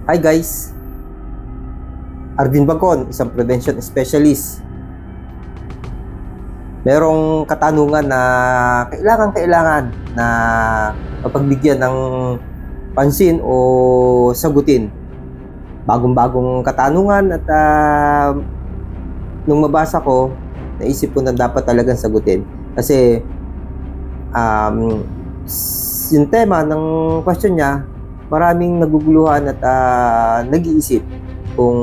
Hi guys, Arvin Bagon, isang prevention specialist. Merong katanungan na kailangan na mapagbigyan ng pansin o sagutin. Bagong-bagong katanungan at nung mabasa ko, naisip ko na dapat talagang sagutin. Kasi yung tema ng question niya, maraming naguguluhan at nag-iisip kung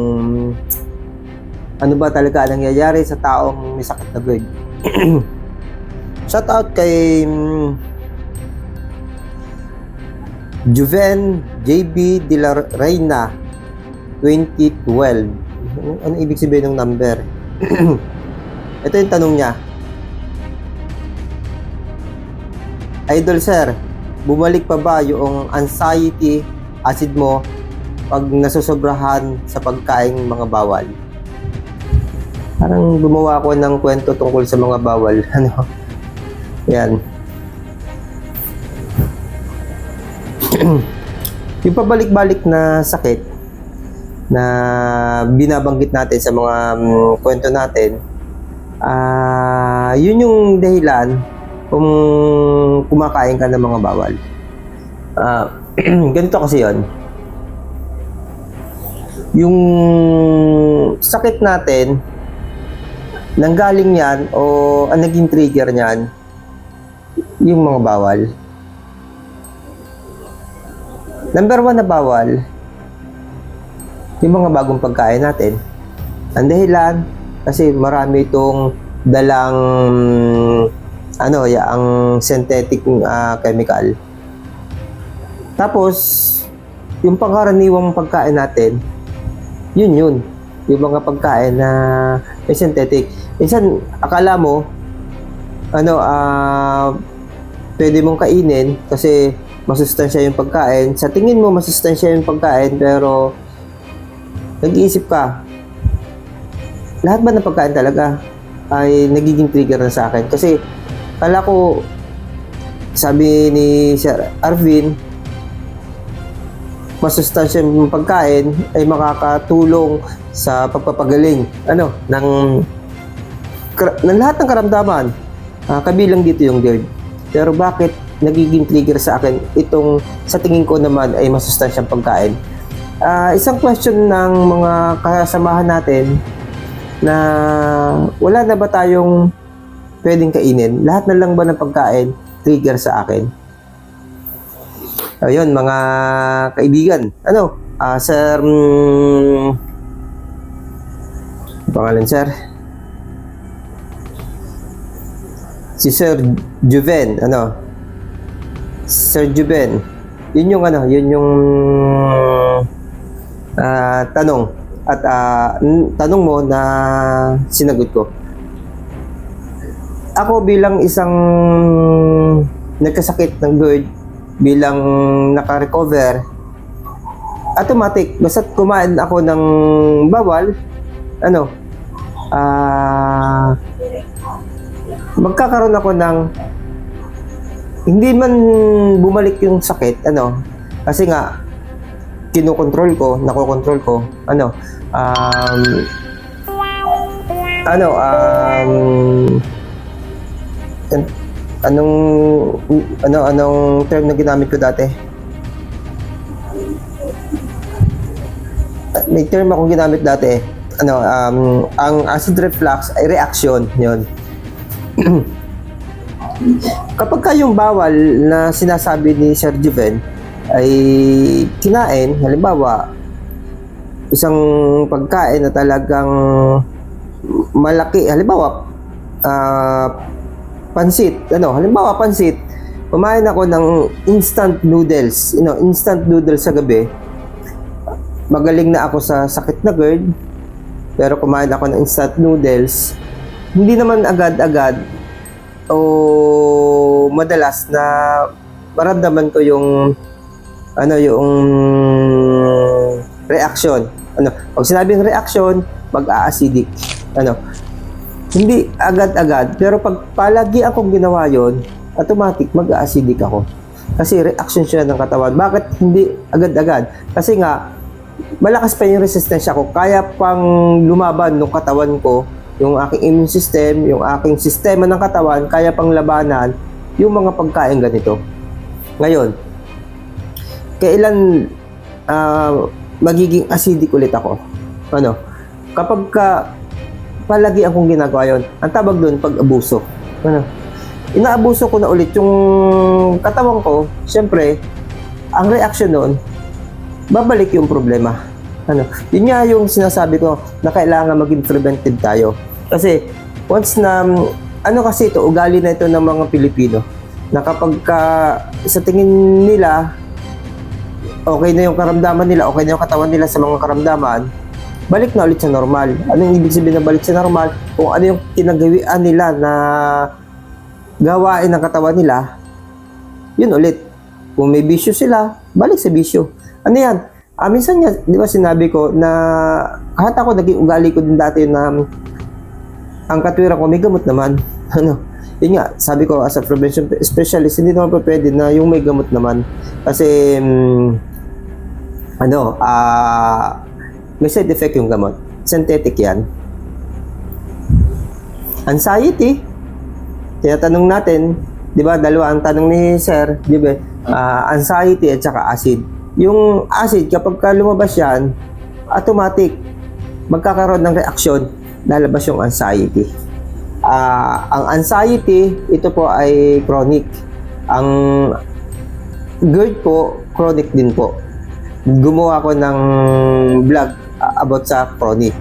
ano ba talaga nangyayari sa taong may sakit na GERD. Shout out kay Juven JB de la Reina 2012. Ano ibig sabihin ng number? Ito yung tanong niya. Idol sir, bumalik pa ba yung anxiety acid mo pag nasusobrahan sa pagkain mga bawal? Parang gumawa ako ng kwento tungkol sa mga bawal. Ano? Yan. Yung pabalik-balik na sakit na binabanggit natin sa mga kwento natin, yun yung dahilan kung kumakain ka ng mga bawal. Ganito kasi yun. Yung sakit natin, nanggaling yan o ang naging trigger niyan, yung mga bawal. Number 1 na bawal, yung mga bagong pagkain natin. Ang dahilan, kasi marami itong dalang ang synthetic chemical. Tapos, yung pangkaraniwang pagkain natin, yun. Yung mga pagkain na may synthetic. Minsan, akala mo, pwede mong kainin kasi masustansya yung pagkain. Sa tingin mo, masustansya yung pagkain, pero nag-iisip ka, lahat ba ng pagkain talaga ay nagiging trigger na sa akin? Kasi, kala ko, sabi ni Sir Arvin, masustansya yung pagkain ay makakatulong sa pagpapagaling ng lahat ng karamdaman, kabilang dito yung GERD. Pero bakit nagiging trigger sa akin itong sa tingin ko naman ay masustansyang pagkain? Isang question ng mga kasamahan natin na wala na ba tayong pwedeng kainin? Lahat na lang ba ng pagkain trigger sa akin? Ayun, mga kaibigan. Sir, pangalan sir? Si Sir Juven, Sir Juven. Yun yung tanong at tanong mo na sinagot ko. Ako bilang isang nagkasakit ng GERD, bilang naka-recover, automatic, basta kumain ako ng bawal, magkakaroon ako ng, hindi man bumalik yung sakit, kasi nga, nakokontrol ko, anong term na ginamit ko dati? May term akong ginamit dati. Ang acid reflux ay reaction, yun. Kapag yung bawal na sinasabi ni Sir Juven ay kinain, halimbawa, isang pagkain na talagang malaki, halimbawa, pansit, kumain ako ng instant noodles, instant noodles sa gabi. Magaling na ako sa sakit na GERD, pero kumain ako ng instant noodles, hindi naman agad-agad o madalas na maramdaman ko yung reaction. Pag sinabing reaction, mag-a-acidic. Hindi agad-agad, pero pag palagi akong ginawa yon, automatic mag-a-acidic ako. Kasi reaction siya ng katawan. Bakit hindi agad-agad? Kasi nga, malakas pa yung resistensya ko. Kaya pang lumaban ng katawan ko, yung aking immune system, yung aking sistema ng katawan, kaya pang labanan yung mga pagkain ganito. Ngayon, kailan magiging acidic ulit ako? Ano? Kapag palagi akong ginagawa yun, ang tawag doon pag-abuso. Ano? Inaabuso ko na ulit yung katawan ko, syempre, ang reaction noon, babalik yung problema. Ano? Yun nga yung sinasabi ko na kailangan maging preventive tayo. Kasi once na, ano kasi ito, ugali na ito ng mga Pilipino, na kapag sa tingin nila, okay na yung karamdaman nila, okay na yung katawan nila sa mga karamdaman, balik na ulit sa normal. Anong ibig sabihin na balik sa normal? Kung ano yung kinagawian nila na gawain ng katawan nila, yun ulit. Kung may bisyo sila, balik sa bisyo. Ano yan? Minsan nga, di ba sinabi ko na kahit ako naging ugali ko din dati na ang katwiran ko may gamot naman. Ano? Yun nga, sabi ko as a prevention specialist, hindi naman pa pwede na yung may gamot naman. Kasi, may side effect yung gamot. Synthetic yan. Anxiety. Tinatanong natin, di ba, dalawa ang tanong ni Sir, di ba, anxiety at saka acid. Yung acid, kapag lumabas yan, automatic, magkakaroon ng reaksyon, lalabas yung anxiety. Ang anxiety, ito po ay chronic. Ang GERD po, chronic din po. Gumawa ko ng vlog about sa chronic.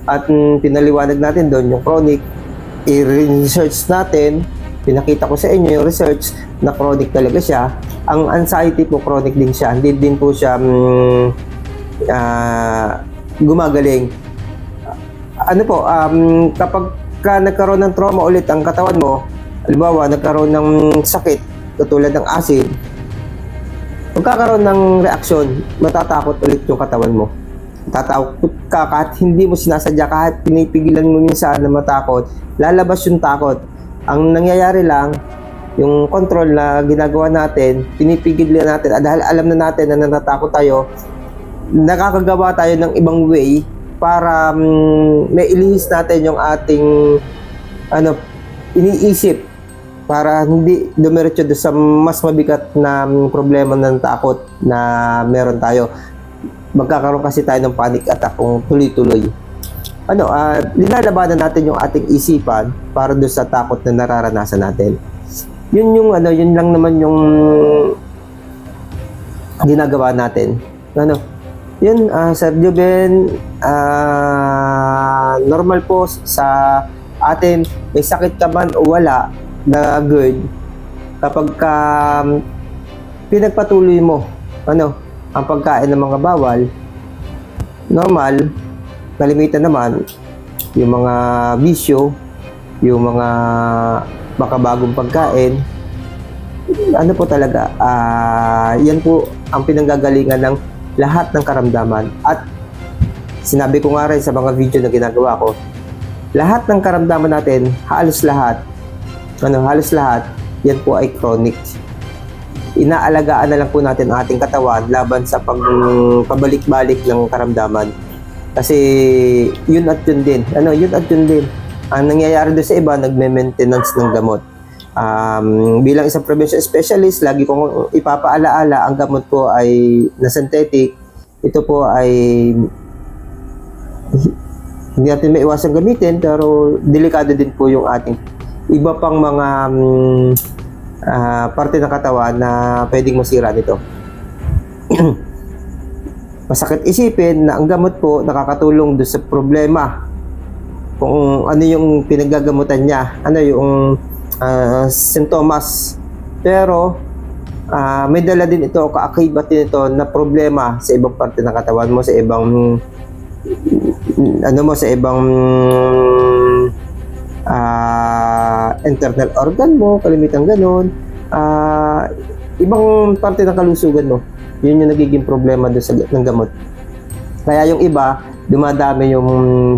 At pinaliwanag natin doon yung chronic, i-research natin, pinakita ko sa inyo yung research na chronic talaga siya. Ang anxiety po, chronic din siya. Hindi din po siya gumagaling. Kapag nagkaroon ng trauma ulit ang katawan mo, halimbawa, nagkaroon ng sakit, katulad ng acid, magkakaroon ng reaksyon, matatakot ulit yung katawan mo. Tatakot ka kahit hindi mo sinasadya, kahit pinipigilan mo minsan na matakot, lalabas yung takot. Ang nangyayari lang, yung control na ginagawa natin, pinipigil natin, dahil alam na natin na natatakot tayo, nakakagawa tayo ng ibang way para may ilihis natin yung ating iniisip para hindi dumiretso sa mas mabigat na problema ng takot na meron tayo. Magkakaroon kasi tayo ng panic attack kung tuloy-tuloy. Nilalabanan natin yung ating isipan para doon sa takot na nararanasan natin. Yun lang naman yung ginagawa natin. Yun, Sir Joven, normal po sa atin, may sakit ka man o wala na GERD, kapag pinagpatuloy mo, ang pagkain ng mga bawal, normal, kalimitan naman, yung mga bisyo, yung mga makabagong pagkain, po talaga, yan po ang pinanggagalingan ng lahat ng karamdaman. At sinabi ko nga rin sa mga video na ginagawa ko, lahat ng karamdaman natin, halos lahat, yan po ay chronic. Inaalagaan na lang po natin ang ating katawan laban sa pabalik-balik ng karamdaman. Kasi yun at yun din. Ang nangyayari doon sa iba, nagme-maintenance ng gamot. Bilang isang prevention specialist, lagi kong ipapaalaala, ang gamot po ay na synthetic. Ito po ay hindi natin maiwasang gamitin, pero delikado din po yung ating iba pang mga parte ng katawan na pwedeng masira nito. Masakit isipin na ang gamot po nakakatulong doon sa problema. Kung ano yung pinaggagamutan niya, yung sintomas. Pero may dala din ito, kaakibat din ito na problema sa ibang parte ng katawan mo, sa ibang internal organ mo, kalimitan ganun, ibang parte ng kalusugan mo. Yun yung nagiging problema doon ng gamot. Kaya yung iba, dumadami yung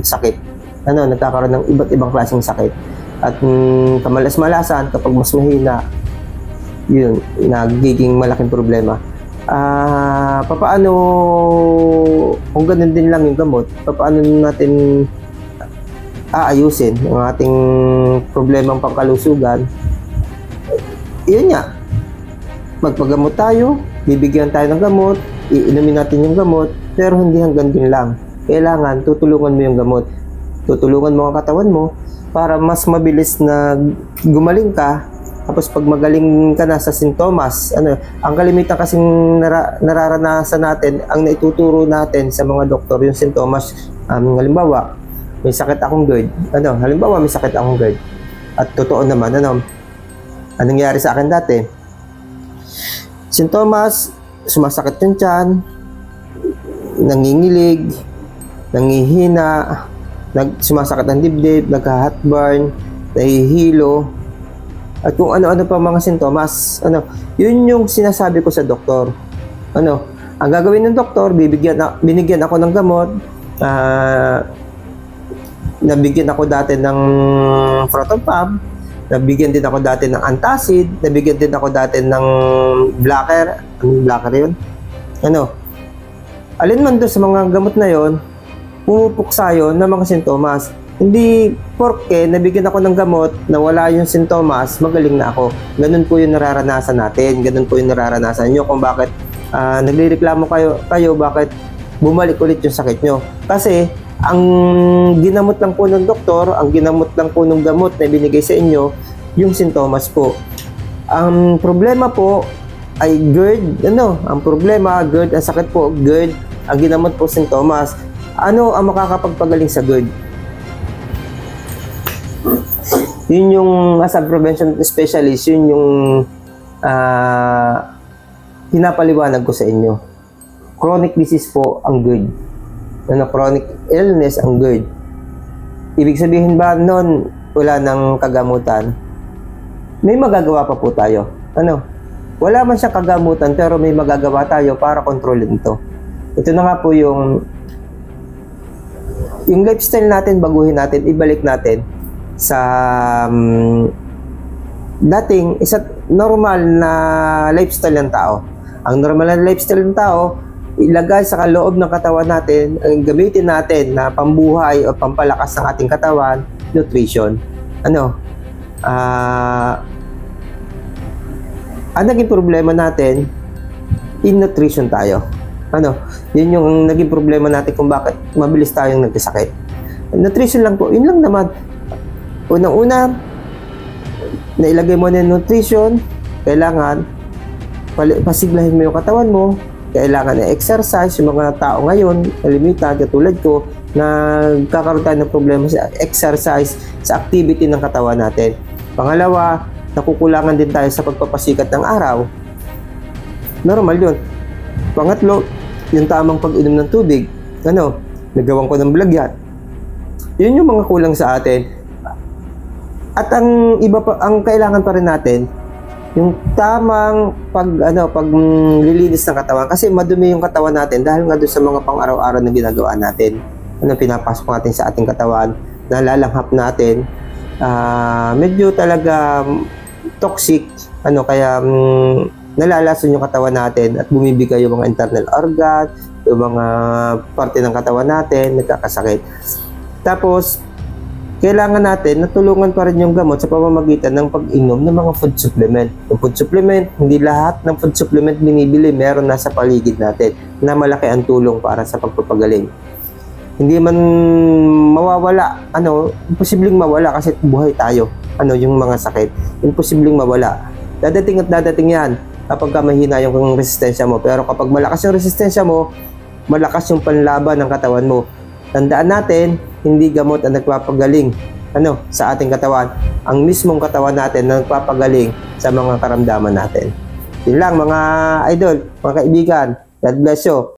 sakit. Nagkakaroon ng iba't ibang klaseng sakit. At kamalas-malasan, kapag mas mahina, yun, nagiging malaking problema. papaano, kung ganun din lang yung gamot, papaano natin aayusin ang ating problemang pangkalusugan? Yun nga, magpagamot tayo, bibigyan tayo ng gamot, iinumin natin yung gamot, pero hindi hanggang din lang. Kailangan tutulungan mo yung gamot, tutulungan mo ang katawan mo para mas mabilis na gumaling ka. Tapos pag magaling ka na sa sintomas, ang kalimitan kasing nararanasan natin, ang naituturo natin sa mga doktor yung sintomas. Halimbawa, may sakit akong GERD. Halimbawa, may sakit akong GERD. At totoo naman, anong nangyari sa akin dati? Sintomas, sumasakit yung tiyan, nangingilig, nangihina, sumasakit ang dibdib, nagka-heartburn, nahihilo, at kung ano-ano pa mga sintomas. Yun yung sinasabi ko sa doktor. Ang gagawin ng doktor, binigyan ako ng gamot, nabigyan ako dati ng Protonpab, nabigyan din ako dati ng antacid, nabigyan din ako dati ng blocker. Anong blocker yun? Alin man doon sa mga gamot na yon, pumupuksa yun ng mga sintomas. Hindi porke nabigyan ako ng gamot na wala yung sintomas, magaling na ako. Ganun po yung nararanasan natin. Ganun po yung nararanasan nyo kung bakit nagrereklamo kayo bakit bumalik ulit yung sakit nyo. Kasi ang ginamot lang po ng doktor, ang ginamot lang po ng gamot na binigay sa inyo, yung sintomas po. Ang problema po ay GERD. Ang problema, GERD, ang sakit po, GERD, ang ginamot po sintomas. Ano ang makakapagpagaling sa GERD? Yun yung as a prevention specialist, yun yung pinapaliwanag ko sa inyo. Chronic disease po ang GERD. Chronic illness ang GERD. Ibig sabihin ba noon wala nang kagamutan? May magagawa pa po tayo. Wala man siyang kagamutan pero may magagawa tayo para kontrolin ito. Ito na nga po yung lifestyle natin, baguhin natin, ibalik natin sa dating isa normal na lifestyle ng tao. Ang normal na lifestyle ng tao, ilagay sa kaloob ng katawan natin, ang gamitin natin na pambuhay o pampalakas ng ating katawan, nutrition. Ang naging problema natin, in nutrition tayo. Yun yung naging problema natin kung bakit mabilis tayong nagkasakit. Nutrition lang po, yun lang naman. Unang-una, nailagay mo na yung nutrition, kailangan pasiglahin mo yung katawan mo, kailangan na exercise. Yung mga tao ngayon, limited, katulad ko, nagkakaroon tayo ng problema sa exercise, sa activity ng katawan natin. Pangalawa, nakukulangan din tayo sa pagpapasikat ng araw. Normal yun. Pangatlo, yung tamang pag-inom ng tubig. Nagawan ko ng vlog yan. Yun yung mga kulang sa atin. At ang iba pa, ang kailangan pa rin natin, yung tamang paglilinis ng katawan, kasi madumi yung katawan natin dahil nga doon sa mga pang-araw-araw na ginagawa natin. Pinapasok natin sa ating katawan, nalalanghap natin, medyo talaga toxic, kaya nalalason yung katawan natin at bumibigay yung mga internal organ, yung mga parte ng katawan natin, nagkakasakit. Tapos, kailangan natin natulungan pa rin yung gamot sa pamamagitan ng pag-inom ng mga food supplement. Yung food supplement, hindi lahat ng food supplement binibili, meron na sa paligid natin na malaki ang tulong para sa pagpapagaling. Hindi man mawawala, imposibleng mawala kasi buhay tayo. Yung mga sakit, imposibleng mawala. Dadating at dadating yan kapag mahina yung resistensya mo. Pero kapag malakas yung resistensya mo, malakas yung panlaban ng katawan mo. Tandaan natin, hindi gamot ang nagpapagaling sa ating katawan. Ang mismong katawan natin na nagpapagaling sa mga karamdaman natin. Yun lang mga idol, mga kaibigan. God bless you.